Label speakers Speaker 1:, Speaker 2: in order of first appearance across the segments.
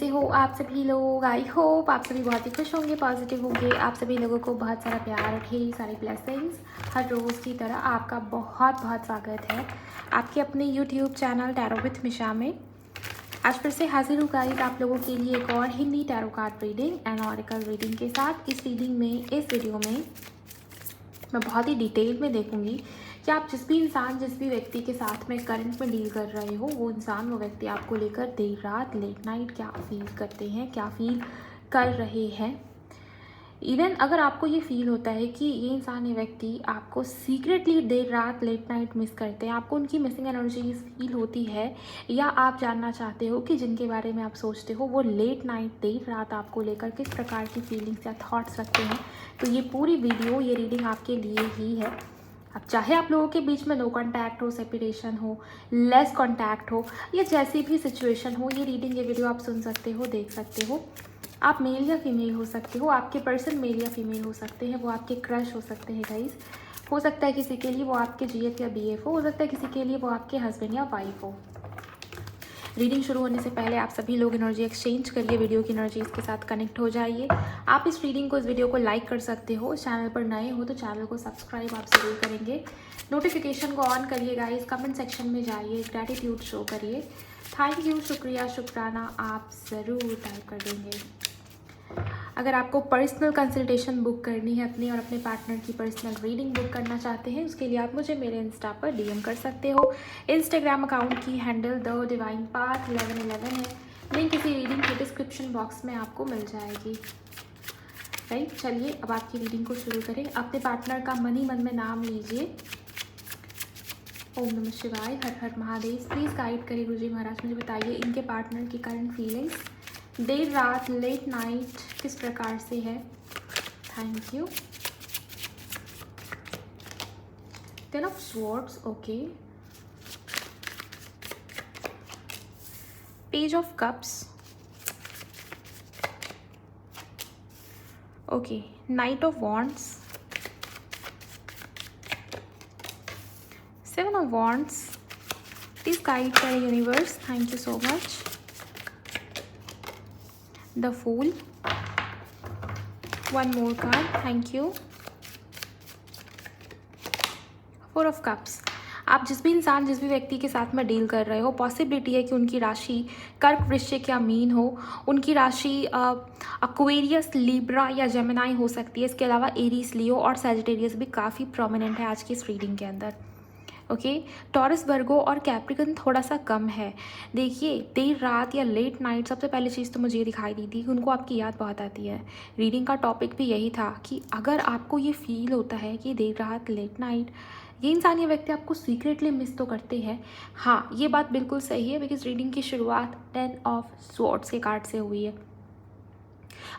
Speaker 1: कैसे हो आप सभी लोग। आई होप आप सभी बहुत ही खुश होंगे, पॉजिटिव होंगे। आप सभी लोगों को बहुत सारा प्यार, ढेर सारी ब्लेसिंग्स। हर रोज़ की तरह आपका बहुत बहुत स्वागत है आपके अपने यूट्यूब चैनल टैरो विथ मिशा में। आज फिर से हाजिर हूँ गाइस आप लोगों के लिए एक और Hindi tarot card reading and oracle reading के साथ। इस रीडिंग में, इस वीडियो में मैं बहुत ही डिटेल में देखूंगी कि आप जिस भी इंसान, जिस भी व्यक्ति के साथ में करंट में डील कर रहे हो, वो इंसान, वो व्यक्ति आपको लेकर देर रात, लेट नाइट क्या फील करते हैं, क्या फील कर रहे हैं। इवन अगर आपको ये फील होता है कि ये इंसान, ये व्यक्ति आपको सीक्रेटली देर रात, लेट नाइट मिस करते हैं, आपको उनकी मिसिंग एनर्जीज फील होती है, या आप जानना चाहते हो कि जिनके बारे में आप सोचते हो वो लेट नाइट, देर रात आपको लेकर किस प्रकार की फीलिंग्स या थॉट्स रखते हैं, तो ये पूरी वीडियो, ये रीडिंग आपके लिए ही है। अब चाहे आप लोगों के बीच में नो कांटेक्ट हो, सेपरेशन हो, लेस कांटेक्ट हो, या जैसी भी सिचुएशन हो, ये रीडिंग, ये वीडियो आप सुन सकते हो, देख सकते हो। आप मेल या फीमेल हो सकते हो, आपके पर्सन मेल या फीमेल हो सकते हैं, वो आपके क्रश हो सकते हैं गाइस। हो सकता है किसी के लिए वो आपके जीएफ या बीएफ हो सकता है किसी के लिए वो आपके हस्बैंड या वाइफ हो। रीडिंग शुरू होने से पहले आप सभी लोग एनर्जी एक्सचेंज करिए, वीडियो की एनर्जी इसके साथ कनेक्ट हो जाइए। आप इस रीडिंग को, इस वीडियो को लाइक कर सकते हो। चैनल पर नए हो तो चैनल को सब्सक्राइब आप ज़रूर करेंगे। नोटिफिकेशन को ऑन करिए गाइस। कमेंट सेक्शन में जाइए, ग्रैटिट्यूड शो करिए, थैंक यू, शुक्रिया, शुक्राना आप ज़रूर टाइप कर देंगे। अगर आपको पर्सनल कंसल्टेशन बुक करनी है अपने और अपने पार्टनर की पर्सनल रीडिंग बुक करना चाहते हैं, उसके लिए आप मुझे मेरे इंस्टा पर डीएम कर सकते हो। इंस्टाग्राम अकाउंट की हैंडल द डिवाइन पाथ 1111 है। लिंक इसी रीडिंग के डिस्क्रिप्शन बॉक्स में आपको मिल जाएगी। राइट, चलिए अब आपकी रीडिंग को शुरू करें। अपने पार्टनर का मन ही मन में नाम लीजिए। ओम नमः शिवाय, हर हर महादेव। प्लीज़ गाइड करिए गुरुजी महाराज, मुझे बताइए इनके पार्टनर की करंट फीलिंग्स देर रात, लेट नाइट किस प्रकार से है। Thank you. Ten of swords, okay. Page of cups, okay. Knight of wands, seven of wands. Please guide करें universe, thank you so much. The Fool, one more card, thank you. Four of Cups। आप जिस भी इंसान, जिस भी व्यक्ति के साथ में डील कर रहे हो, पॉसिबिलिटी है कि उनकी राशि कर्क, वृश्चिक या मीन हो। उनकी राशि एक्वेरियस, लिब्रा या जेमिनाई हो सकती है। इसके अलावा एरीज, लियो और सैजिटेरियस भी काफ़ी प्रोमिनेंट है आज की इस रीडिंग के अंदर। ओके, टॉरस, वर्गो और कैप्रिकन थोड़ा सा कम है। देखिए, देर रात या लेट नाइट, सबसे पहली चीज़ तो मुझे ये दिखाई दी थी कि उनको आपकी याद बहुत आती है। रीडिंग का टॉपिक भी यही था कि अगर आपको ये फील होता है कि देर रात, लेट नाइट ये इंसान, ये व्यक्ति आपको सीक्रेटली मिस तो करते हैं। हाँ, ये बात बिल्कुल सही है, बिकॉज रीडिंग की शुरुआत 10 ऑफ स्वॉर्ड्स के कार्ड से हुई है।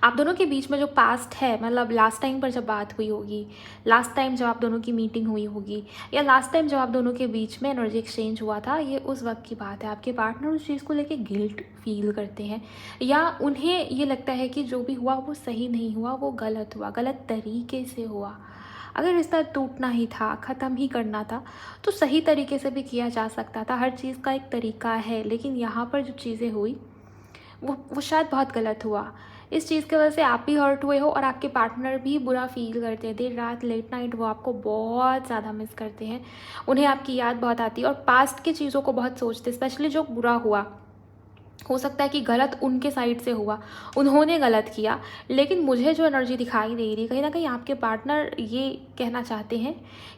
Speaker 1: आप दोनों के बीच में जो पास्ट है, मतलब लास्ट टाइम पर जब बात हुई होगी, लास्ट टाइम जब आप दोनों की मीटिंग हुई होगी, या लास्ट टाइम जब आप दोनों के बीच में एनर्जी एक्सचेंज हुआ था, ये उस वक्त की बात है। आपके पार्टनर उस चीज़ को लेके गिल्ट फील करते हैं, या उन्हें ये लगता है कि जो भी हुआ वो सही नहीं हुआ, वो गलत हुआ, गलत तरीके से हुआ। अगर रिश्ता टूटना ही था, ख़त्म ही करना था, तो सही तरीके से भी किया जा सकता था। हर चीज़ का एक तरीका है, लेकिन यहाँ पर जो चीज़ें हुई वो शायद बहुत गलत हुआ। इस चीज़ की वजह से आप भी हर्ट हुए हो और आपके पार्टनर भी बुरा फील करते हैं। देर रात, लेट नाइट वो आपको बहुत ज़्यादा मिस करते हैं, उन्हें आपकी याद बहुत आती है और पास्ट की चीज़ों को बहुत सोचते हैं, स्पेशली जो बुरा हुआ। हो सकता है कि गलत उनके साइड से हुआ, उन्होंने गलत किया, लेकिन मुझे जो एनर्जी दिखाई दे रही है, कहीं ना कहीं आपके पार्टनर ये कहना चाहते हैं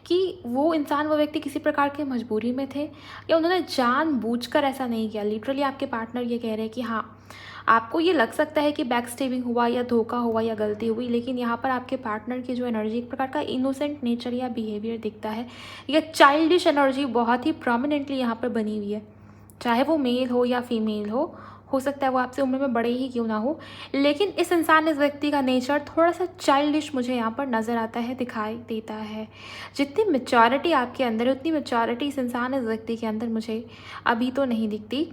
Speaker 1: कि वो इंसान, वो व्यक्ति किसी प्रकार के मजबूरी में थे, या उन्होंने जानबूझकर ऐसा नहीं किया। लिटरली आपके पार्टनर ये कह रहे हैं कि हाँ, आपको ये लग सकता है कि बैक स्टेबिंग हुआ या धोखा हुआ या गलती हुई, लेकिन यहाँ पर आपके पार्टनर की जो एनर्जी, एक प्रकार का इनोसेंट नेचर या बिहेवियर दिखता है, या चाइल्डिश एनर्जी बहुत ही प्रोमिनेंटली यहाँ पर बनी हुई है। चाहे वो मेल हो या फीमेल हो सकता है वो आपसे उम्र में बड़े ही क्यों ना हो, लेकिन इस इंसान, इस व्यक्ति का नेचर थोड़ा सा चाइल्डिश मुझे यहाँ पर नज़र आता है, दिखाई देता है। जितनी मैच्योरिटी आपके अंदर है, उतनी मैच्योरिटी इस इंसान, इस व्यक्ति के अंदर मुझे अभी तो नहीं दिखती।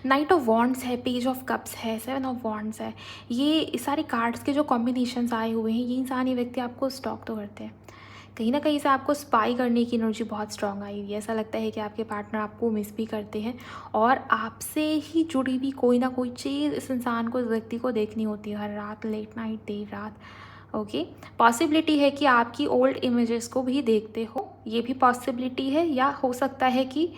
Speaker 1: नाइट ऑफ वॉन्ड्स है, पेज ऑफ कप्स है, सेवन ऑफ वॉन्ड्स है। ये सारे कार्ड्स के जो कॉम्बिनेशंस आए हुए हैं, ये इंसान, ये व्यक्ति आपको स्टॉक तो करते हैं। कहीं ना कहीं से आपको स्पाई करने की एनर्जी बहुत स्ट्रांग आई हुई है। ऐसा लगता है कि आपके पार्टनर आपको मिस भी करते हैं और आपसे ही जुड़ी हुई कोई ना कोई चीज़ इस इंसान को, इस व्यक्ति को देखनी होती है हर रात, लेट नाइट, देर रात। ओके, पॉसिबिलिटी है कि आपकी ओल्ड इमेजेस को भी देखते हो, ये भी पॉसिबिलिटी है। या हो सकता है कि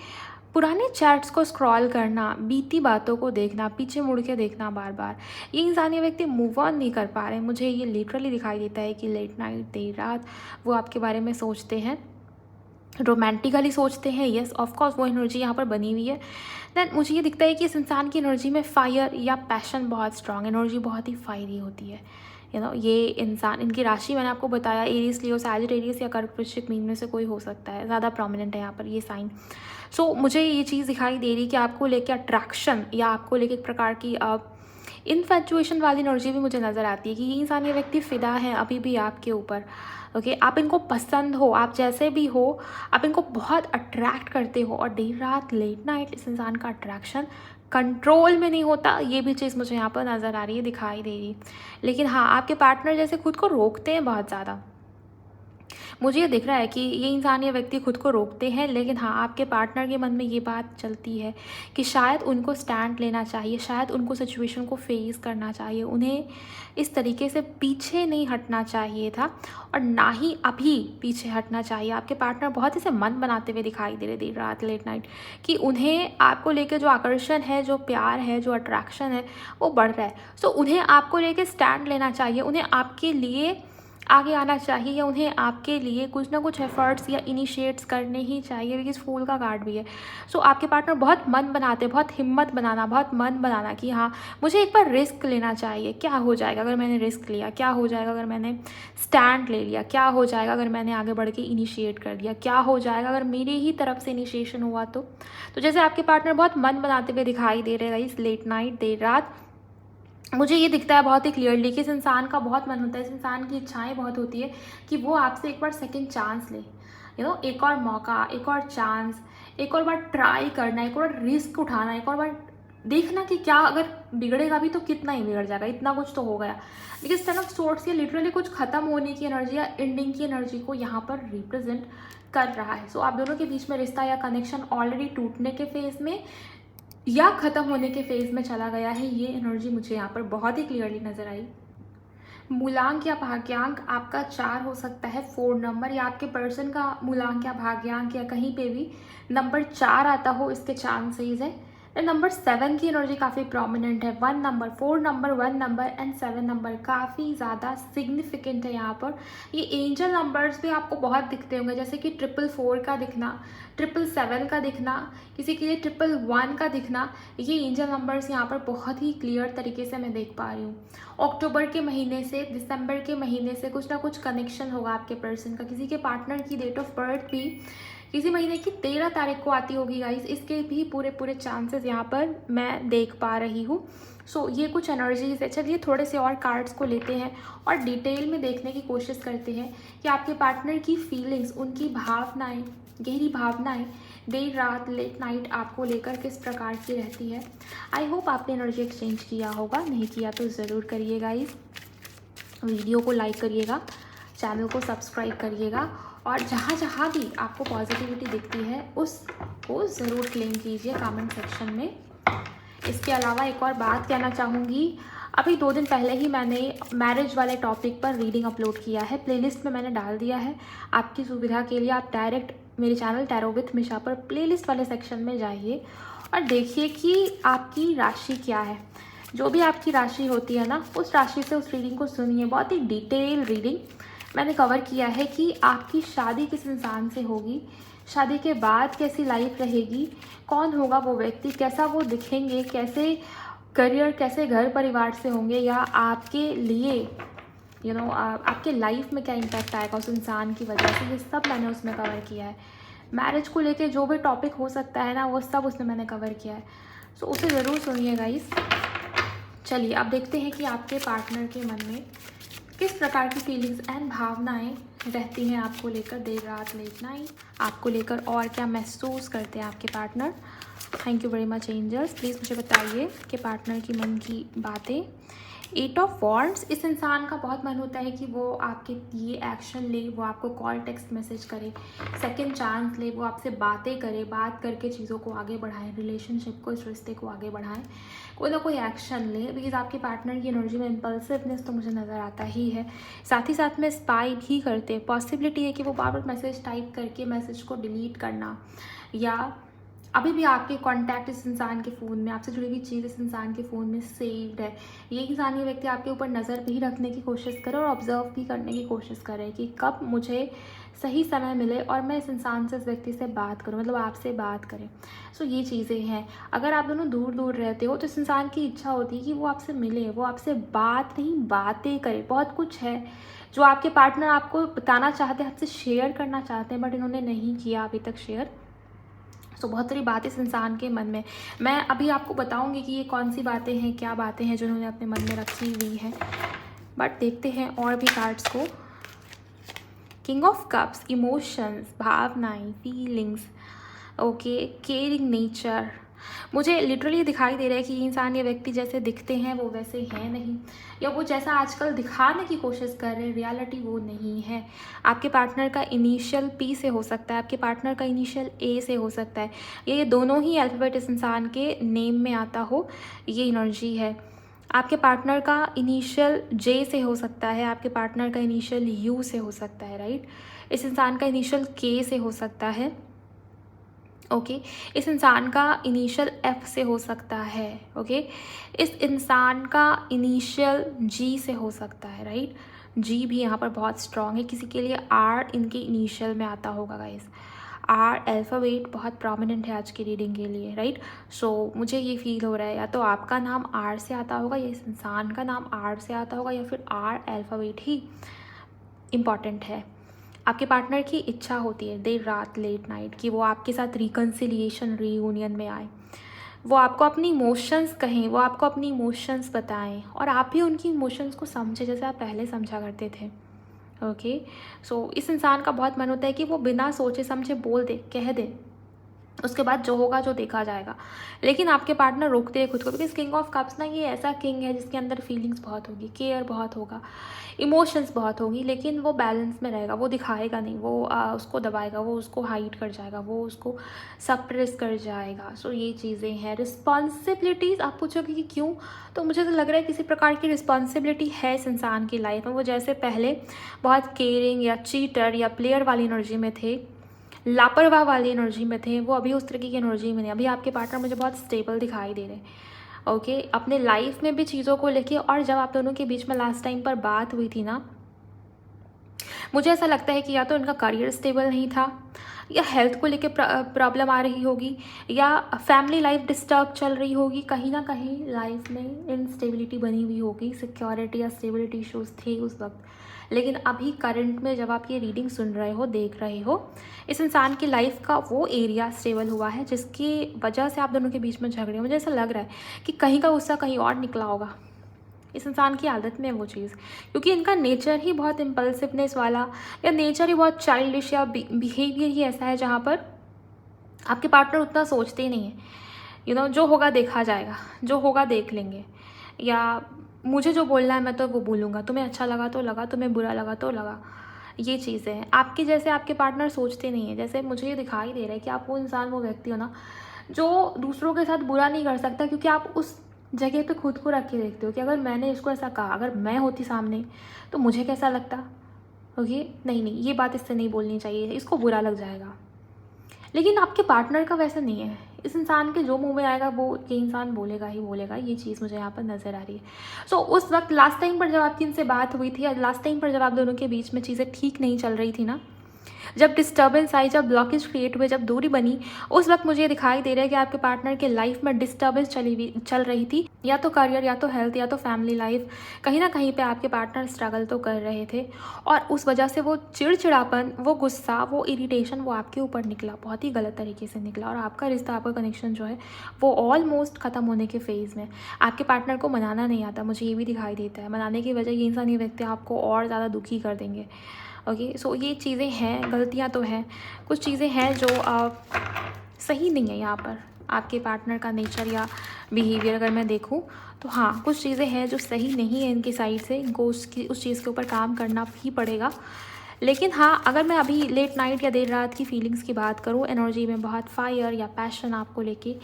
Speaker 1: पुराने चैट्स को स्क्रॉल करना, बीती बातों को देखना, पीछे मुड़ के देखना बार बार, ये इंसान, ये व्यक्ति मूव ऑन नहीं कर पा रहे। मुझे ये लिटरली दिखाई देता है कि लेट नाइट, देर रात वो आपके बारे में सोचते हैं, रोमांटिकली सोचते हैं। येस, ऑफकोर्स वो एनर्जी यहाँ पर बनी हुई है। देन मुझे ये दिखता है कि इस इंसान की एनर्जी में फायर या पैशन बहुत स्ट्रांग, एनर्जी बहुत ही फायरी होती है। ये इंसान, इनकी राशि मैंने आपको बताया एरीज, लियो, सैजिटेरियस या कर्क, वृश्चिक, मीन में से कोई हो सकता है, ज़्यादा प्रोमिनेंट है यहाँ पर ये साइन। सो मुझे ये चीज़ दिखाई दे रही कि आपको लेके अट्रैक्शन या आपको लेके एक प्रकार की इन्फैचुएशन वाली एनर्जी भी मुझे नज़र आती है कि ये इंसान, ये व्यक्ति फ़िदा है अभी भी आपके ऊपर। ओके, आप इनको पसंद हो, आप जैसे भी हो, आप इनको बहुत अट्रैक्ट करते हो। और देर रात, लेट नाइट, इस इंसान का अट्रैक्शन कंट्रोल में नहीं होता, ये भी चीज़ मुझे यहाँ पर नज़र आ रही है, दिखाई दे रही। लेकिन हाँ, आपके पार्टनर जैसे खुद को रोकते हैं बहुत ज़्यादा। मुझे ये दिख रहा है कि ये इंसान, ये व्यक्ति खुद को रोकते हैं। लेकिन हाँ, आपके पार्टनर के मन में ये बात चलती है कि शायद उनको स्टैंड लेना चाहिए, शायद उनको सिचुएशन को फेस करना चाहिए, उन्हें इस तरीके से पीछे नहीं हटना चाहिए था और ना ही अभी पीछे हटना चाहिए। आपके पार्टनर बहुत ही से मन बनाते हुए दिखाई दे रहे देर रात, लेट नाइट, कि उन्हें आपको लेके जो आकर्षण है, जो प्यार है, जो अट्रैक्शन है, वो बढ़ रहा है। सो उन्हें आपको लेके स्टैंड लेना चाहिए, उन्हें आपके लिए आगे आना चाहिए, या उन्हें आपके लिए कुछ ना कुछ एफर्ट्स या इनिशिएट्स करने ही चाहिए, बिकॉज फूल का कार्ड भी है। सो आपके पार्टनर बहुत मन बनाते, बहुत हिम्मत बनाना, बहुत मन बनाना कि हाँ, मुझे एक बार रिस्क लेना चाहिए। क्या हो जाएगा अगर मैंने रिस्क लिया, क्या हो जाएगा अगर मैंने स्टैंड ले लिया, क्या हो जाएगा अगर मैंने आगे बढ़ के इनिशिएट कर दिया, क्या हो जाएगा अगर मेरे ही तरफ से इनिशिएशन हुआ। तो जैसे आपके पार्टनर बहुत मन बनाते हुए दिखाई दे रहे हैं इस लेट नाइट, देर रात। मुझे ये दिखता है बहुत ही क्लियरली कि इस इंसान का बहुत मन होता है, इस इंसान की इच्छाएं बहुत होती है कि वो आपसे एक बार सेकंड चांस ले, एक और मौका, एक और चांस, एक और बार ट्राई करना, एक और रिस्क उठाना, एक और बार देखना कि क्या अगर बिगड़ेगा भी तो कितना ही बिगड़ जाएगा, इतना कुछ तो हो गया। लेकिन इस तरह सोर्स ये लिटरली कुछ खत्म होने की एनर्जी या एंडिंग की एनर्जी को यहाँ पर रिप्रेजेंट कर रहा है। सो आप दोनों के बीच में रिश्ता या कनेक्शन ऑलरेडी टूटने के फेज में या ख़त्म होने के फेज़ में चला गया है, ये एनर्जी मुझे यहाँ पर बहुत ही क्लियरली नज़र आई। मूलांक या भाग्यांक आपका 4 हो सकता है, 4 नंबर, या आपके पर्सन का मूलांक या भाग्यांक या कहीं पे भी नंबर 4 आता हो, इसके चांसेस है। नंबर 7 की एनर्जी काफ़ी प्रोमिनेंट है, 1 number, 4 number, 1 number and 7 number काफ़ी ज़्यादा सिग्निफिकेंट है यहाँ पर। ये एंजल नंबर्स भी आपको बहुत दिखते होंगे, जैसे कि 444 का दिखना, 777 का दिखना, किसी के लिए 111 का दिखना। ये एंजल नंबर्स यहाँ पर बहुत ही क्लियर तरीके से मैं देख पा रही हूँ। अक्टूबर के महीने से दिसंबर के महीने से कुछ ना कुछ कनेक्शन होगा आपके पर्सन का। किसी के पार्टनर की डेट ऑफ बर्थ भी किसी महीने की 13 तारीख को आती होगी गाइस, इसके भी पूरे चांसेस यहाँ पर मैं देख पा रही हूँ। सो ये कुछ एनर्जीज है। चलिए थोड़े से और कार्ड्स को लेते हैं और डिटेल में देखने की कोशिश करते हैं कि आपके पार्टनर की फीलिंग्स, उनकी भावनाएं, गहरी भावनाएं देर रात, लेट नाइट आपको लेकर किस प्रकार की रहती है। आई होप आपने एनर्जी एक्सचेंज किया होगा, नहीं किया तो ज़रूर करिएगा गाइस। वीडियो को लाइक करिएगा, चैनल को सब्सक्राइब करिएगा और जहाँ जहाँ भी आपको पॉजिटिविटी दिखती है उसको ज़रूर क्लेम कीजिए कमेंट सेक्शन में। इसके अलावा एक और बात कहना चाहूँगी, अभी 2 दिन पहले ही मैंने मैरिज वाले टॉपिक पर रीडिंग अपलोड किया है, प्लेलिस्ट में मैंने डाल दिया है आपकी सुविधा के लिए। आप डायरेक्ट मेरे चैनल टैरो विथ मिशा पर प्लेलिस्ट वाले सेक्शन में जाइए और देखिए कि आपकी राशि क्या है। जो भी आपकी राशि होती है ना, उस राशि से उस रीडिंग को सुनिए। बहुत ही डिटेल रीडिंग मैंने कवर किया है कि आपकी शादी किस इंसान से होगी, शादी के बाद कैसी लाइफ रहेगी, कौन होगा वो व्यक्ति, कैसा वो दिखेंगे, कैसे करियर, कैसे घर परिवार से होंगे, या आपके लिए आपके लाइफ में क्या इम्पैक्ट आएगा उस इंसान की वजह से, ये सब मैंने उसमें कवर किया है। मैरिज को लेके जो भी टॉपिक हो सकता है ना, वो सब उसमें मैंने कवर किया है। सो उसे ज़रूर सुनिए गाइस। चलिए अब देखते हैं कि आपके पार्टनर के मन में किस प्रकार की फीलिंग्स एंड भावनाएं रहती हैं आपको लेकर देर रात, लेट नाइट, आपको लेकर और क्या महसूस करते हैं आपके partner. Thank you very much angels, please मुझे बताइए कि पार्टनर की मन की बातें एट ऑफ वॉन्ड्स, इस इंसान का बहुत मन होता है कि वो आपके लिए एक्शन ले, वो आपको कॉल टेक्स्ट मैसेज करे, सेकंड चांस ले, वो आपसे बातें करे, बात करके चीज़ों को आगे बढ़ाए, रिलेशनशिप को, इस रिश्ते को आगे बढ़ाए, कोई ना कोई एक्शन ले। बिकॉज आपके पार्टनर की एनर्जी में इम्पल्सिवनेस तो मुझे नज़र आता ही है। साथ ही साथ में स्पाई भी करते हैं। पॉसिबिलिटी है कि वो बार बार मैसेज टाइप करके मैसेज को डिलीट करना, या अभी भी आपके कॉन्टैक्ट इस इंसान के फ़ोन में, आपसे जुड़ी हुई चीज़ इस इंसान के फ़ोन में सेव्ड है। ये इंसान, ये व्यक्ति आपके ऊपर नज़र भी रखने की कोशिश करे और ऑब्जर्व भी करने की कोशिश करे कि कब मुझे सही समय मिले और मैं इस इंसान से, इस व्यक्ति से बात करूं, मतलब आपसे बात करें। सो ये चीज़ें हैं। अगर आप दोनों दूर दूर रहते हो तो इस इंसान की इच्छा होती है कि वो आपसे मिले, वो आपसे बात नहीं बातें करे। बहुत कुछ है जो आपके पार्टनर आपको बताना चाहते हैं, आपसे शेयर करना चाहते हैं, बट इन्होंने नहीं किया अभी तक शेयर। तो बहुत सारी बातें इस इंसान के मन में, मैं अभी आपको बताऊंगी कि ये कौन सी बातें हैं, क्या बातें हैं जो उन्होंने अपने मन में रखी हुई है। बट देखते हैं और भी कार्ड्स को। किंग ऑफ कप्स, इमोशंस, भावनाएं, फीलिंग्स, ओके, केयरिंग नेचर। मुझे लिटरली दिखाई दे रहा है कि ये इंसान, ये व्यक्ति जैसे दिखते हैं वो वैसे हैं नहीं, या वो जैसा आजकल दिखाने की कोशिश कर रहे हैं रियलिटी वो नहीं है। आपके पार्टनर का इनिशियल पी से हो सकता है, आपके पार्टनर का इनिशियल ए से हो सकता है, ये दोनों ही अल्फ़ाबेट इस इंसान के नेम में आता हो, ये एनर्जी है। आपके पार्टनर का इनिशियल जे से हो सकता है, आपके पार्टनर का इनिशियल यू से हो सकता है, राइट। इस इंसान का इनिशियल के से हो सकता है, ओके। इस इंसान का इनिशियल एफ से हो सकता है, ओके। इस इंसान का इनिशियल जी से हो सकता है, राइट। जी भी यहाँ पर बहुत स्ट्रॉन्ग है। किसी के लिए आर इनके इनिशियल में आता होगा गाइस। आर अल्फ़ाबेट बहुत प्रोमिनेंट है आज की रीडिंग के लिए, राइट। सो मुझे ये फील हो रहा है या तो आपका नाम आर से आता होगा, या इस इंसान का नाम आर से आता होगा, या फिर आर अल्फ़ाबेट ही इम्पॉर्टेंट है। आपके पार्टनर की इच्छा होती है देर रात, लेट नाइट, कि वो आपके साथ रिकन्सिलिएशन, रीयूनियन में आए, वो आपको अपनी इमोशंस कहें, वो आपको अपनी इमोशंस बताएं, और आप भी उनकी इमोशंस को समझें जैसे आप पहले समझा करते थे, ओके। सो इस इंसान का बहुत मन होता है कि वो बिना सोचे समझे बोल दे, कह दे, उसके बाद जो होगा जो देखा जाएगा। लेकिन आपके पार्टनर रोकते हैं खुद को, बिकॉज किंग ऑफ कप्स ना ये ऐसा किंग है जिसके अंदर फीलिंग्स बहुत होगी, केयर बहुत होगा, इमोशंस बहुत होगी, लेकिन वो बैलेंस में रहेगा, वो दिखाएगा नहीं, वो उसको दबाएगा, वो उसको हाइड कर जाएगा, वो उसको सप्रेस कर जाएगा। सो ये चीज़ें हैं। रिस्पॉन्सिबिलिटीज़, आप पूछोगे कि क्यों, तो मुझे तो लग रहा है किसी प्रकार की रिस्पॉन्सिबिलिटी है इस इंसान की लाइफ में। वो जैसे पहले बहुत केयरिंग या चीटर या प्लेयर वाली एनर्जी में थे, लापरवाह वाली एनर्जी में थे, वो अभी उस तरीके की एनर्जी में नहीं। अभी आपके पार्टनर मुझे बहुत स्टेबल दिखाई दे रहे हैं, ओके, अपने लाइफ में भी चीज़ों को लेके। और जब आप दोनों के बीच में लास्ट टाइम पर बात हुई थी ना, मुझे ऐसा लगता है कि या तो इनका करियर स्टेबल नहीं था, या हेल्थ को लेके प्रॉब्लम आ रही होगी, या फैमिली लाइफ डिस्टर्ब चल रही होगी, कहीं ना कहीं लाइफ में इनस्टेबिलिटी बनी हुई होगी, सिक्योरिटी या स्टेबिलिटी इश्यूज थे उस वक्त। लेकिन अभी करंट में जब आप ये रीडिंग सुन रहे हो, देख रहे हो, इस इंसान की लाइफ का वो एरिया स्टेबल हुआ है जिसकी वजह से आप दोनों के बीच में झगड़े। मुझे ऐसा लग रहा है कि कहीं का गुस्सा कहीं और निकला होगा। इस इंसान की आदत में वो चीज़, क्योंकि इनका नेचर ही बहुत इम्पल्सिवनेस वाला, या नेचर ही बहुत चाइल्डिश, या बिहेवियर ही ऐसा है जहाँ पर आपके पार्टनर उतना सोचते ही नहीं है। जो होगा देखा जाएगा, जो होगा देख लेंगे, या मुझे जो बोलना है मैं तो वो बोलूँगा, तुम्हें अच्छा लगा तो लगा, तुम्हें बुरा लगा तो लगा। ये चीज़ें हैं आपके, जैसे आपके पार्टनर सोचते नहीं है। जैसे मुझे ये दिखाई दे रहा है कि आप वो इंसान, वो व्यक्ति हो ना जो दूसरों के साथ बुरा नहीं कर सकता, क्योंकि आप उस जगह पे खुद को रख के देखते हो कि अगर मैंने इसको ऐसा कहा, अगर मैं होती सामने तो मुझे कैसा लगता। ओके, नहीं नहीं, ये बात इससे नहीं बोलनी चाहिए, इसको बुरा लग जाएगा। लेकिन आपके पार्टनर का वैसा नहीं है। इस इंसान के जो मुंह में आएगा वो ये इंसान बोलेगा ही बोलेगा। ये चीज़ मुझे यहाँ पर नज़र आ रही है। सो उस वक्त लास्ट टाइम पर जब आपकी इनसे बात हुई थी, या लास्ट टाइम पर जब आप दोनों के बीच में चीज़ें ठीक नहीं चल रही थी ना, जब डिस्टर्बेंस आई, जब ब्लॉकेज क्रिएट हुए, जब दूरी बनी, उस वक्त मुझे दिखाई दे रहा है कि आपके पार्टनर के लाइफ में डिस्टर्बेंस चल रही थी, या तो करियर, या तो हेल्थ, या तो फैमिली लाइफ। कहीं ना कहीं पे आपके पार्टनर स्ट्रगल तो कर रहे थे, और उस वजह से वो चिड़चिड़ापन, वो गुस्सा, वो इरिटेशन वो आपके ऊपर निकला, बहुत ही गलत तरीके से निकला। और आपका रिश्ता, आपका कनेक्शन जो है वो ऑलमोस्ट ख़त्म होने के फेज़ में। आपके पार्टनर को मनाना नहीं आता, मुझे ये भी दिखाई देता है। मनाने की वजह ये इंसान, ये व्यक्ति आपको और ज़्यादा दुखी कर देंगे। ओके, सो ये चीज़ें हैं, गलतियाँ तो हैं, कुछ चीज़ें हैं जो सही नहीं है यहाँ पर। आपके पार्टनर का नेचर या बिहेवियर अगर मैं देखूं तो हाँ, कुछ चीज़ें हैं जो सही नहीं है इनकी साइड से, इनको उस चीज़ के ऊपर काम करना ही पड़ेगा। लेकिन हाँ, अगर मैं अभी लेट नाइट या देर रात की फीलिंग्स की बात करूँ, एनर्जी में बहुत फायर या पैशन आपको लेके,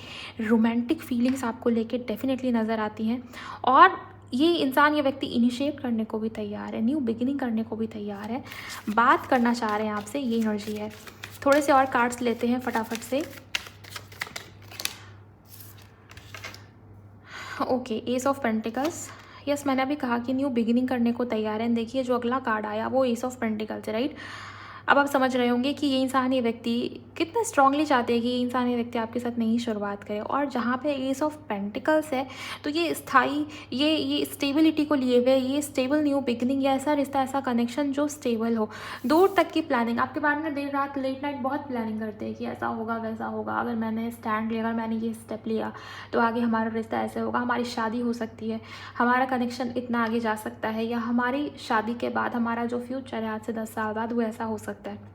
Speaker 1: रोमांटिक फीलिंग्स आपको लेके डेफिनेटली नज़र आती हैं। और ये इंसान, ये व्यक्ति इनिशिएट करने को भी तैयार है, न्यू बिगिनिंग करने को भी तैयार है, बात करना चाह रहे हैं आपसे, ये एनर्जी है। थोड़े से और कार्ड्स लेते हैं फटाफट से। Okay, S of pentacles. Yes, मैंने अभी कहा कि न्यू बिगिनिंग करने को तैयार है। देखिए जो अगला कार्ड आया वो एस ऑफ पेंटिकल्स है, राइट। अब आप समझ रहे होंगे कि ये इंसान, ये व्यक्ति कितना स्ट्रांगली चाहते हैं कि ये इंसान, ये व्यक्ति आपके साथ नई शुरुआत करे। और जहाँ पे एस ऑफ पेंटिकल्स है तो ये स्थाई, ये स्टेबिलिटी को लिए हुए, ये स्टेबल न्यू बिगिनिंग या ऐसा रिश्ता, ऐसा कनेक्शन जो स्टेबल हो, दूर तक की प्लानिंग। आपके पार्टनर देर रात लेट नाइट बहुत प्लानिंग करते हैं कि ऐसा होगा वैसा होगा, अगर मैंने स्टैंड लिया, अगर मैंने ये स्टेप लिया तो आगे हमारा रिश्ता ऐसे होगा, हमारी शादी हो सकती है, हमारा कनेक्शन इतना आगे जा सकता है, या हमारी शादी के बाद हमारा जो फ्यूचर है आज से 10 साल बाद वो ऐसा हो सकता है।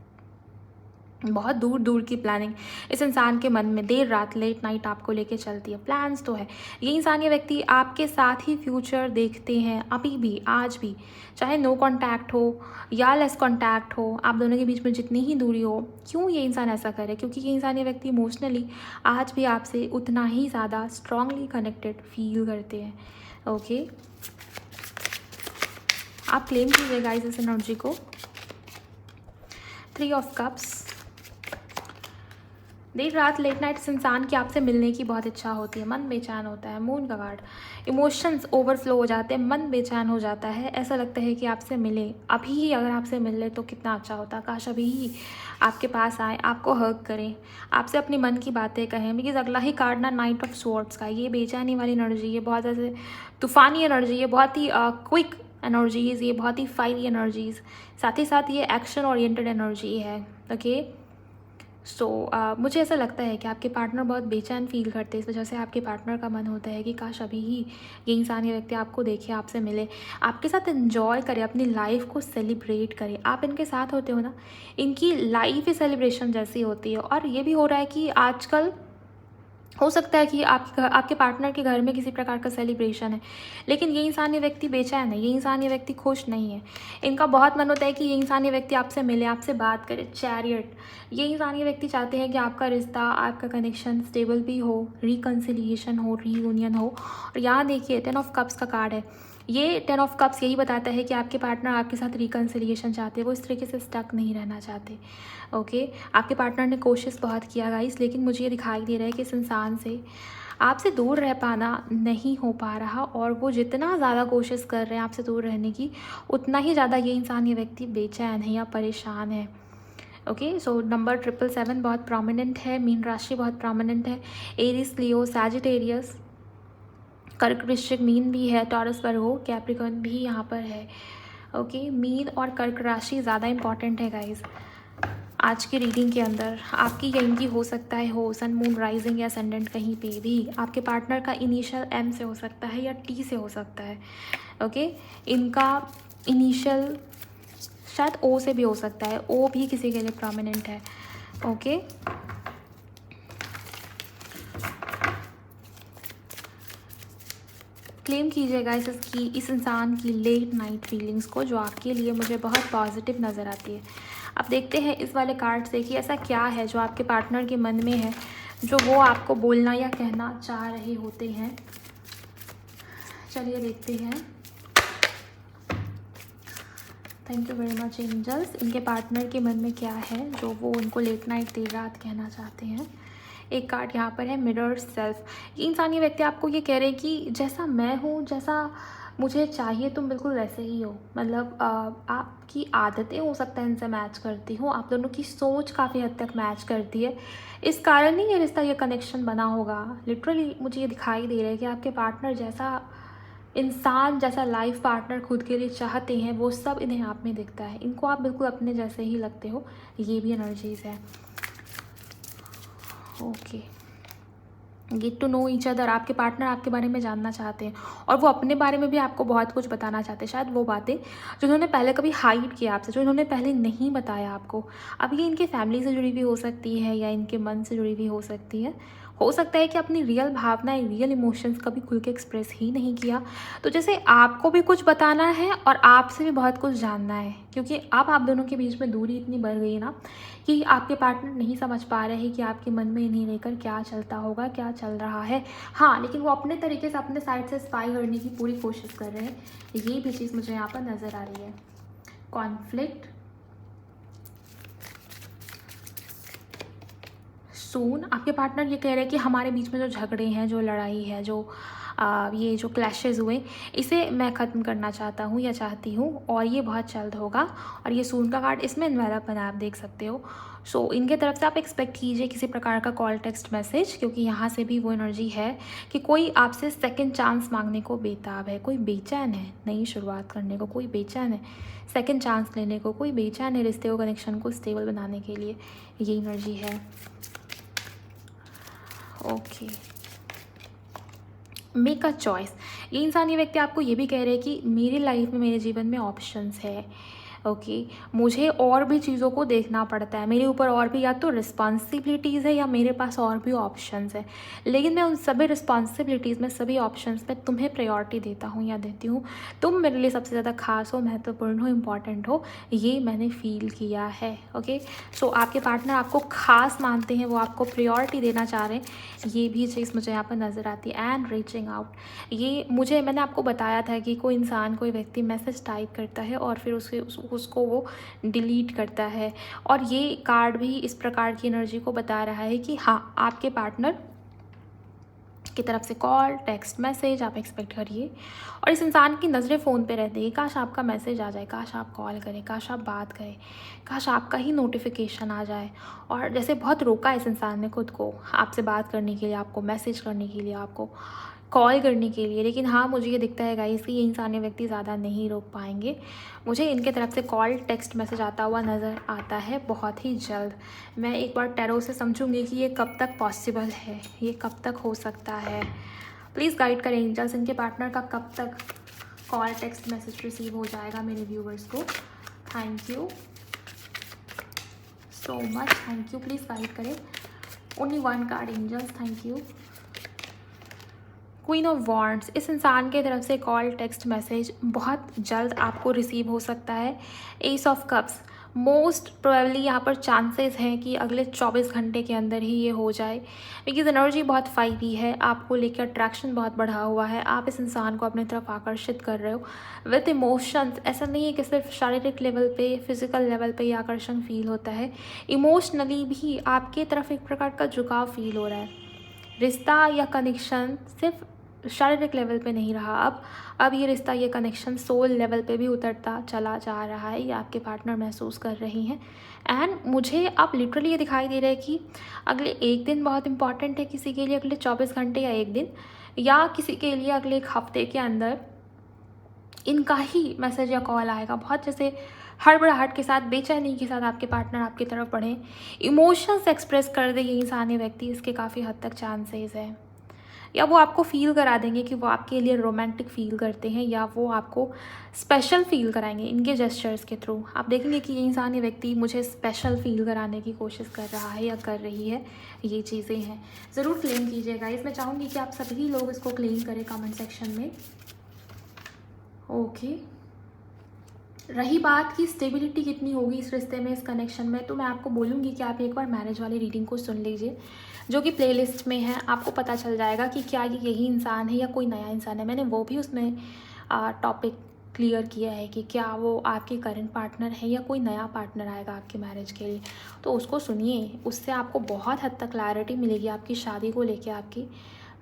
Speaker 1: बहुत दूर दूर की प्लानिंग इस इंसान के मन में देर रात लेट नाइट आपको लेके चलती है। प्लान्स तो है, ये इंसान, ये व्यक्ति आपके साथ ही फ्यूचर देखते हैं अभी भी, आज भी, चाहे नो कांटेक्ट हो या लेस कांटेक्ट हो, आप दोनों के बीच में जितनी ही दूरी हो। क्यों ये इंसान ऐसा करे? क्योंकि ये इंसान, ये व्यक्ति इमोशनली आज भी आपसे उतना ही ज़्यादा स्ट्रांगली कनेक्टेड फील करते हैं। ओके, आप क्लेम कीजिए गाइस इस एनर्जी को। 3 ऑफ कप्स। देर रात लेट नाइट इस इंसान की आपसे मिलने की बहुत इच्छा होती है, मन बेचैन होता है। मून का कार्ड, इमोशंस ओवरफ्लो हो जाते हैं, मन बेचैन हो जाता है, ऐसा लगता है कि आपसे मिले अभी ही, अगर आपसे मिल ले तो कितना अच्छा होता, काश अभी ही आपके पास आए, आपको हग करें, आपसे अपने मन की बातें कहें। बिकॉज अगला ही कार्ड ना नाइट ऑफ स्वॉर्ड्स का, ये बेचैनी वाली एनर्जी, ये बहुत ऐसे तूफ़ानी एनर्जी, ये बहुत ही क्विक एनर्जीज़, ये बहुत ही फायरी एनर्जीज़, साथ ही साथ ये एक्शन ओरिएंटेड एनर्जी है। ओके, सो मुझे ऐसा लगता है कि आपके पार्टनर बहुत बेचैन फील करते हैं। इस वजह से आपके पार्टनर का मन होता है कि काश अभी ही ये इंसान, ये व्यक्ति आपको देखे, आपसे मिले, आपके साथ एंजॉय करे, अपनी लाइफ को सेलिब्रेट करे। आप इनके साथ होते हो ना, इनकी लाइफ ही सेलिब्रेशन जैसी होती है। और ये भी हो रहा है कि आजकल हो सकता है कि आपके पार्टनर के घर में किसी प्रकार का सेलिब्रेशन है, लेकिन ये इंसान, ये व्यक्ति बेचैन है, ये इंसान, ये व्यक्ति खुश नहीं है। इनका बहुत मन होता है कि ये इंसान, ये व्यक्ति आपसे मिले, आपसे बात करे। चैरियट, ये इंसान, ये व्यक्ति चाहते हैं कि आपका रिश्ता, आपका कनेक्शन स्टेबल भी हो, रिकन्सिलिएशन हो, रीयूनियन हो। और यहाँ देखिए 10 ऑफ कप्स का कार्ड है। ये 10 ऑफ कप्स यही बताता है कि आपके पार्टनर आपके साथ रिकन्सिलिएशन चाहते हैं, वो इस तरीके से स्टक नहीं रहना चाहते। ओके, आपके पार्टनर ने कोशिश बहुत किया गाइस, लेकिन मुझे ये दिखाई दे रहा है कि इस इंसान से आपसे दूर रह पाना नहीं हो पा रहा। और वो जितना ज़्यादा कोशिश कर रहे हैं आपसे दूर रहने की, उतना ही ज़्यादा ये इंसान, ये व्यक्ति बेचैन है या परेशान है। ओके, सो नंबर 777 बहुत प्रोमिनेंट है, मीन राशि बहुत प्रोमिनेंट है। एरीज, लियो, सैजिटेरियस, कर्क, वृश्चिक, मीन भी है, टॉरस, वर्गो, कैप्रिकॉर्न भी यहाँ पर है। ओके, मीन और कर्क राशि ज़्यादा इंपॉर्टेंट है गाइज आज की रीडिंग के अंदर। आपकी या इनकी हो सकता है हो सन, मून, राइजिंग या असेंडेंट कहीं पे भी। आपके पार्टनर का इनिशियल एम से हो सकता है या टी से हो सकता है। ओके, इनका इनिशियल शायद ओ से भी हो सकता है, ओ भी किसी के लिए प्रोमिनेंट है। ओके, क्लेम कीजिएगा इस इंसान की लेट नाइट फीलिंग्स को, जो आपके लिए मुझे बहुत पॉजिटिव नज़र आती है। अब देखते हैं इस वाले कार्ड से कि ऐसा क्या है जो आपके पार्टनर के मन में है, जो वो आपको बोलना या कहना चाह रहे होते हैं। चलिए देखते हैं। Thank you very much angels. इनके पार्टनर के मन में क्या है जो वो उनको लेट नाइट देर रात कहना चाहते हैं। एक कार्ड यहाँ पर है मिरर सेल्फ। ये इंसान, ये व्यक्ति आपको ये कह रहे हैं कि जैसा मैं हूँ, जैसा मुझे चाहिए तुम बिल्कुल वैसे ही हो। मतलब आपकी आदतें हो सकता है इनसे मैच करती हो, आप दोनों की सोच काफ़ी हद तक मैच करती है, इस कारण ही ये रिश्ता, ये कनेक्शन बना होगा। लिटरली मुझे ये दिखाई दे रहा है कि आपके पार्टनर जैसा इंसान, जैसा लाइफ पार्टनर खुद के लिए चाहते हैं, वो सब इन्हें आप में दिखता है। इनको आप बिल्कुल अपने जैसे ही लगते हो, ये भी एनर्जीज़ है। Okay, get to know each other. आपके पार्टनर आपके बारे में जानना चाहते हैं और वो अपने बारे में भी आपको बहुत कुछ बताना चाहते हैं। शायद वो बातें जो उन्होंने पहले कभी हाइड किया आपसे, जो इन्होंने पहले नहीं बताया आपको, अब ये इनके फैमिली से जुड़ी हुई हो सकती है या इनके मन से जुड़ी हुई हो सकती है। हो सकता है कि अपनी रियल भावनाएं, रियल इमोशंस कभी खुल के एक्सप्रेस ही नहीं किया। तो जैसे आपको भी कुछ बताना है और आपसे भी बहुत कुछ जानना है, क्योंकि अब आप दोनों के बीच में दूरी इतनी बढ़ गई है ना कि आपके पार्टनर नहीं समझ पा रहे हैं कि आपके मन में इन्हें लेकर क्या चलता होगा, क्या चल रहा है। हाँ, लेकिन वो अपने तरीके से अपने साइड से स्पाई करने की पूरी कोशिश कर रहे हैं। ये भी चीज़ मुझे यहाँ पर नज़र आ रही है। कॉन्फ्लिक्ट सून। आपके पार्टनर ये कह रहे हैं कि हमारे बीच में जो झगड़े हैं, जो लड़ाई है, जो ये जो क्लैशेस हुए, इसे मैं ख़त्म करना चाहता हूँ या चाहती हूँ, और ये बहुत जल्द होगा। और ये सून का कार्ड, इसमें इन्वेलपन आप देख सकते हो। सो इनके तरफ से आप एक्सपेक्ट कीजिए किसी प्रकार का कॉल, टेक्स्ट मैसेज, क्योंकि यहाँ से भी वो एनर्जी है कि कोई आपसे सेकंड चांस मांगने को बेताब है, कोई बेचैन है नई शुरुआत करने को, कोई बेचैन है सेकंड चांस लेने को, कोई बेचैन है रिश्ते को, कनेक्शन को स्टेबल बनाने के लिए। ये एनर्जी है। Okay, make a choice. ये इंसान, ये व्यक्ति आपको ये भी कह रहे हैं कि मेरी लाइफ में, मेरे जीवन में ऑप्शंस है। ओके, मुझे और भी चीज़ों को देखना पड़ता है, मेरे ऊपर और भी या तो रिस्पॉन्सिबिलिटीज़ है या मेरे पास और भी ऑप्शंस है, लेकिन मैं उन सभी रिस्पॉन्सिबिलिटीज़ में, सभी ऑप्शंस में तुम्हें प्रायोरिटी देता हूँ या देती हूँ। तुम मेरे लिए सबसे ज़्यादा खास हो, महत्वपूर्ण हो, इम्पॉर्टेंट हो, ये मैंने फील किया है। ओके, सो आपके पार्टनर आपको खास मानते हैं, वो आपको प्रायोरिटी देना चाह रहे हैं, ये भी चीज़ मुझे यहाँ पर नज़र आती है। एंड रीचिंग आउट, ये मैंने आपको बताया था कि कोई इंसान, कोई व्यक्ति मैसेज टाइप करता है और फिर उसको वो डिलीट करता है, और ये कार्ड भी इस प्रकार की एनर्जी को बता रहा है कि हाँ, आपके पार्टनर की तरफ से कॉल, टेक्स्ट मैसेज आप एक्सपेक्ट करिए। और इस इंसान की नज़रें फ़ोन पे रहती है, काश आपका मैसेज आ जाए, काश आप कॉल करें, काश आप बात करें, काश आपका ही नोटिफिकेशन आ जाए। और जैसे बहुत रोका इस इंसान ने खुद को आपसे बात करने के लिए, आपको मैसेज करने के लिए, आपको कॉल करने के लिए, लेकिन हाँ, मुझे ये दिखता है गाइस कि ये इंसान, ये व्यक्ति ज़्यादा नहीं रोक पाएंगे। मुझे इनके तरफ से कॉल, टेक्स्ट मैसेज आता हुआ नज़र आता है बहुत ही जल्द। मैं एक बार टैरो से समझूंगी कि ये कब तक पॉसिबल है, ये कब तक हो सकता है। प्लीज़ गाइड करें एंजल्स, इनके पार्टनर का कब तक कॉल, टेक्स्ट मैसेज रिसीव हो जाएगा मेरे व्यूवर्स को। Thank you so much, thank you. Please guide करें। Only one card angels, thank you. Queen of wands, इस इंसान के तरफ से कॉल, टेक्स्ट मैसेज बहुत जल्द आपको रिसीव हो सकता है। S of cups, most probably यहाँ पर चांसेस हैं कि अगले 24 घंटे के अंदर ही ये हो जाए, बिकॉज एनर्जी बहुत फाइवी है, आपको लेकर अट्रैक्शन बहुत बढ़ा हुआ है, आप इस इंसान को अपनी तरफ आकर्षित कर रहे हो विथ इमोशंस। ऐसा नहीं है कि सिर्फ शारीरिक लेवल पे, फिजिकल लेवल पे ये आकर्षण फील होता है, इमोशनली भी आपके तरफ एक प्रकार का झुकाव फील हो रहा है। रिश्ता या कनेक्शन सिर्फ शारीरिक लेवल पे नहीं रहा, अब ये रिश्ता, ये कनेक्शन सोल लेवल पे भी उतरता चला जा रहा है, ये आपके पार्टनर महसूस कर रही हैं। एंड मुझे अब लिटरली ये दिखाई दे रहा है कि अगले एक दिन बहुत इंपॉर्टेंट है किसी के लिए, अगले 24 घंटे या एक दिन, या किसी के लिए अगले एक हफ्ते के अंदर इनका ही मैसेज या कॉल आएगा। बहुत जैसे हड़बड़ाहट के साथ, बेचैनी के साथ आपके पार्टनर आपकी तरफ बढ़े, इमोशंस एक्सप्रेस कर दे ये इंसान, व्यक्ति, इसके काफ़ी हद तक चांसेस है। या वो आपको फील करा देंगे कि वो आपके लिए रोमांटिक फील करते हैं, या वो आपको स्पेशल फील कराएंगे इनके जेस्चर्स के थ्रू। आप देखेंगे कि ये इंसान, ये व्यक्ति मुझे स्पेशल फील कराने की कोशिश कर रहा है या कर रही है। ये चीज़ें हैं, ज़रूर क्लेम कीजिएगा। मैं चाहूँगी कि आप सभी लोग इसको क्लेम करें कमेंट सेक्शन में। ओके, रही बात की स्टेबिलिटी कितनी होगी इस रिश्ते में, इस कनेक्शन में, तो मैं आपको बोलूँगी कि आप एक बार मैरिज वाली रीडिंग को सुन लीजिए, जो कि प्लेलिस्ट में है। आपको पता चल जाएगा कि क्या ये यही इंसान है या कोई नया इंसान है। मैंने वो भी उसमें टॉपिक क्लियर किया है कि क्या वो आपके करंट पार्टनर है या कोई नया पार्टनर आएगा आपके मैरिज के लिए। तो उसको सुनिए, उससे आपको बहुत हद तक क्लैरिटी मिलेगी आपकी शादी को लेके, आपकी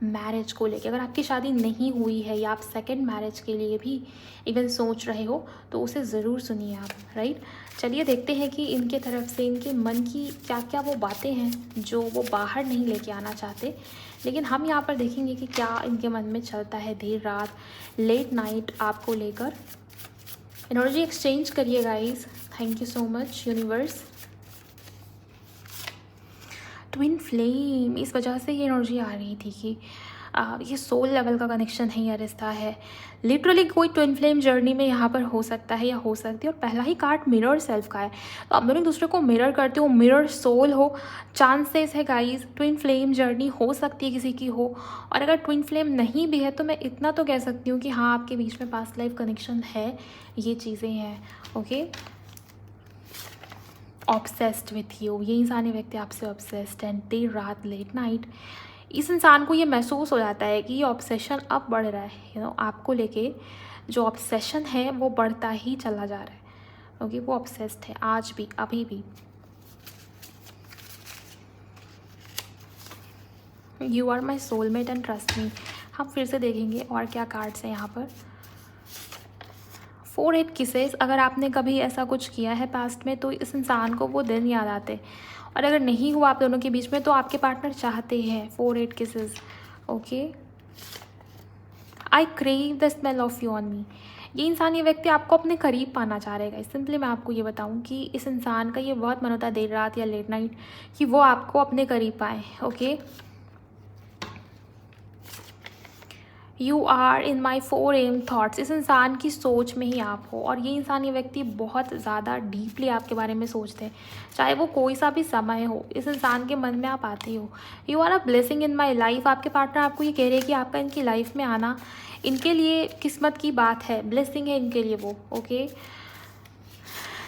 Speaker 1: मैरिज को लेके। अगर आपकी शादी नहीं हुई है या आप सेकंड मैरिज के लिए भी इवन सोच रहे हो, तो उसे ज़रूर सुनिए आप, राइट। चलिए देखते हैं कि इनके तरफ से, इनके मन की क्या क्या वो बातें हैं जो वो बाहर नहीं लेके आना चाहते, लेकिन हम यहाँ पर देखेंगे कि क्या इनके मन में चलता है देर रात, लेट नाइट आपको लेकर। एनर्जी एक्सचेंज करिए guys. Thank you so much universe. Twin flame, इस वजह से ये एनर्जी आ रही थी कि ये सोल लेवल का कनेक्शन है, ये रिश्ता है। लिटरली कोई ट्विन फ्लेम जर्नी में यहाँ पर हो सकता है या हो सकती है। और पहला ही कार्ड मिरर सेल्फ का है, तो आप दोनों एक दूसरे को मिरर करते हो, मिरर सोल हो। चांसेस है गाइस ट्विन फ्लेम जर्नी हो सकती है किसी की हो। और अगर ट्विन फ्लेम नहीं भी है तो मैं इतना तो कह सकती हूँ कि हाँ आपके बीच में पास्ट लाइफ कनेक्शन है, ये चीज़ें हैं। ओके, ऑब्सेस्ड विथ यू, ये इंसानी व्यक्ति आपसे ऑब्सेस्ड है। देर रात लेट नाइट इस इंसान को ये महसूस हो जाता है कि ये ऑब्सेशन अब बढ़ रहा है, आपको लेके जो ऑब्सेशन है वो बढ़ता ही चला जा रहा है। ओके, वो ऑब्सेस्ड है आज भी, अभी भी। You are my soulmate and trust me. हम फिर से देखेंगे और क्या कार्ड्स हैं यहाँ पर। 4 किसेस, अगर आपने कभी ऐसा कुछ किया है पास्ट में तो इस इंसान को वो दिन याद आते, और अगर नहीं हुआ आप दोनों के बीच में तो आपके पार्टनर चाहते हैं 4 kisses. Okay, I crave the smell of you on me. ये इंसान, ये व्यक्ति आपको अपने करीब पाना चाह रहेगा। सिंपली मैं आपको ये बताऊं कि इस इंसान का ये बहुत मन होता है देर रात या लेट नाइट कि वो आपको अपने करीब पाए। Okay, you are in my 4 AM thoughts. इस इंसान की सोच में ही आप हो, और ये इंसान, ये व्यक्ति बहुत ज़्यादा डीपली आपके बारे में सोचते हैं, चाहे वो कोई सा भी समय हो। इस इंसान के मन में आप आते हो। You are a blessing in my life. आपके पार्टनर आपको ये कह रहे हैं कि आपका इनकी लाइफ में आना इनके लिए किस्मत की बात है, ब्लेसिंग है इनके लिए वो। Okay,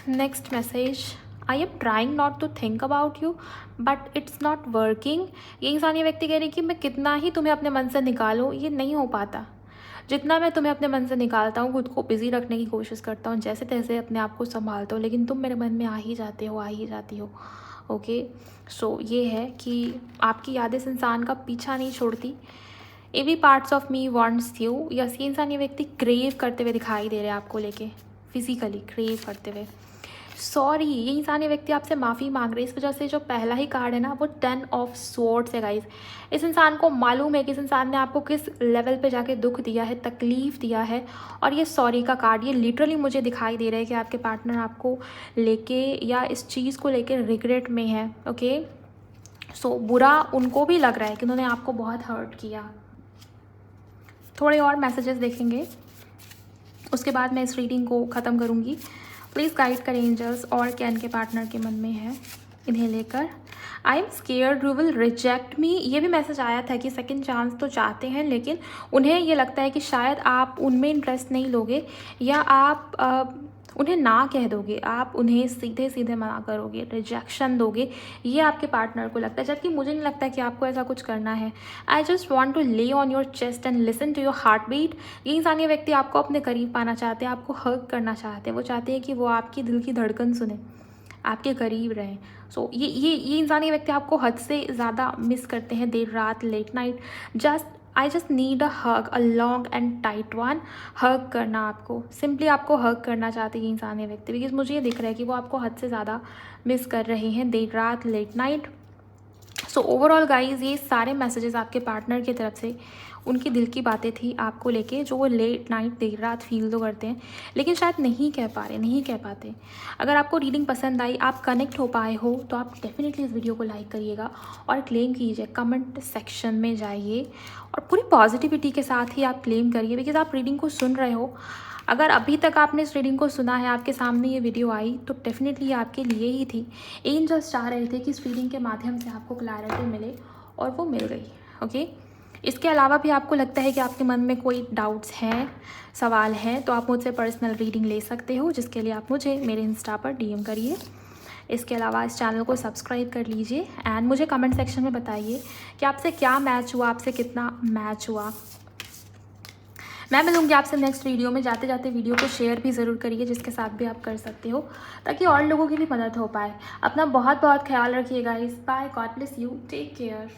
Speaker 1: next message, I am trying not to think about you but it's not working. ये इंसान, ये व्यक्ति कह रही है कि मैं कितना ही तुम्हें अपने मन से निकालूं, ये नहीं हो पाता। जितना मैं तुम्हें अपने मन से निकालता हूँ, खुद को बिजी रखने की कोशिश करता हूँ, जैसे तैसे अपने आप को संभालता हूँ, लेकिन तुम मेरे मन में आ ही जाते हो, आ ही जाती हो। ओके, सो ये है कि आपकी यादें इस इंसान का पीछा नहीं छोड़ती। Every parts of me wants you. Yes, ये इंसान, ये व्यक्ति क्रेव करते हुए दिखाई दे रहे हैं आपको लेके, फिजिकली क्रेव करते हुए। सॉरी, ये इंसान, ये व्यक्ति आपसे माफ़ी मांग रहे हैं। इस वजह से जो पहला ही कार्ड है ना वो 10 ऑफ स्वॉर्ड्स है गाइस। इस इंसान को मालूम है कि इस इंसान ने आपको किस लेवल पे जाके दुख दिया है, तकलीफ़ दिया है। और ये सॉरी का कार्ड, ये लिटरली मुझे दिखाई दे रहा है कि आपके पार्टनर आपको लेके या इस चीज़ को लेके रिग्रेट में है। ओके, सो बुरा उनको भी लग रहा है कि उन्होंने आपको बहुत हर्ट किया। थोड़े और मैसेजेस देखेंगे, उसके बाद मैं इस रीडिंग को ख़त्म करूँगी। प्लीज़ गाइड करें एंजल्स, और क्या इनके पार्टनर के मन में है इन्हें लेकर। I am scared you will reject me. ये भी मैसेज आया था कि सेकंड चांस तो चाहते हैं, लेकिन उन्हें ये लगता है कि शायद आप उनमें इंटरेस्ट नहीं लोगे, या आप उन्हें ना कह दोगे, आप उन्हें सीधे सीधे मना करोगे, रिजेक्शन दोगे, ये आपके पार्टनर को लगता है। जबकि मुझे नहीं लगता कि आपको ऐसा कुछ करना है। I just want to lay on your chest and listen to your heartbeat. ये इंसान, ये व्यक्ति आपको अपने करीब पाना चाहते हैं, आपको हग करना चाहते हैं। वो चाहते हैं कि वो आपकी दिल की धड़कन सुने, आपके करीब रहें। सो ये इंसान, ये व्यक्ति आपको हद से ज़्यादा मिस करते हैं देर रात late night. I just need a hug, a long and tight one. Hug करना, आपको सिंपली आपको हग करना चाहते हैं ये इंसान, ये व्यक्ति, बिकॉज मुझे ये दिख रहा है कि वो आपको हद से ज़्यादा मिस कर रहे हैं देर रात late night. So overall guys, ये सारे मैसेजेस आपके पार्टनर की तरफ से उनकी दिल की बातें थी आपको लेके, जो वो लेट नाइट देर रात फील तो करते हैं, लेकिन शायद नहीं कह पा रहे, नहीं कह पाते। अगर आपको रीडिंग पसंद आई, आप कनेक्ट हो पाए हो, तो आप डेफिनेटली इस वीडियो को लाइक करिएगा और क्लेम कीजिए। कमेंट सेक्शन में जाइए और पूरी पॉजिटिविटी के साथ ही आप क्लेम करिए, बिकॉज आप रीडिंग को सुन रहे हो। अगर अभी तक आपने इस रीडिंग को सुना है, आपके सामने ये वीडियो आई, तो डेफिनेटली आपके लिए ही थी। एंजल्स चाह रहे थे कि इस रीडिंग के माध्यम से आपको क्लैरिटी मिले, और वो मिल गई। ओके, इसके अलावा भी आपको लगता है कि आपके मन में कोई डाउट्स हैं, सवाल हैं, तो आप मुझसे पर्सनल रीडिंग ले सकते हो, जिसके लिए आप मुझे मेरे इंस्टा पर DM करिए। इसके अलावा इस चैनल को सब्सक्राइब कर लीजिए एंड मुझे कमेंट सेक्शन में बताइए कि आपसे क्या मैच हुआ, आपसे कितना मैच हुआ। मैं मिलूंगी आपसे नेक्स्ट वीडियो में। जाते जाते वीडियो को शेयर भी ज़रूर करिए, जिसके साथ भी आप कर सकते हो, ताकि और लोगों की भी मदद हो पाए। अपना बहुत बहुत ख्याल रखिए guys. Bye, God bless you, take care.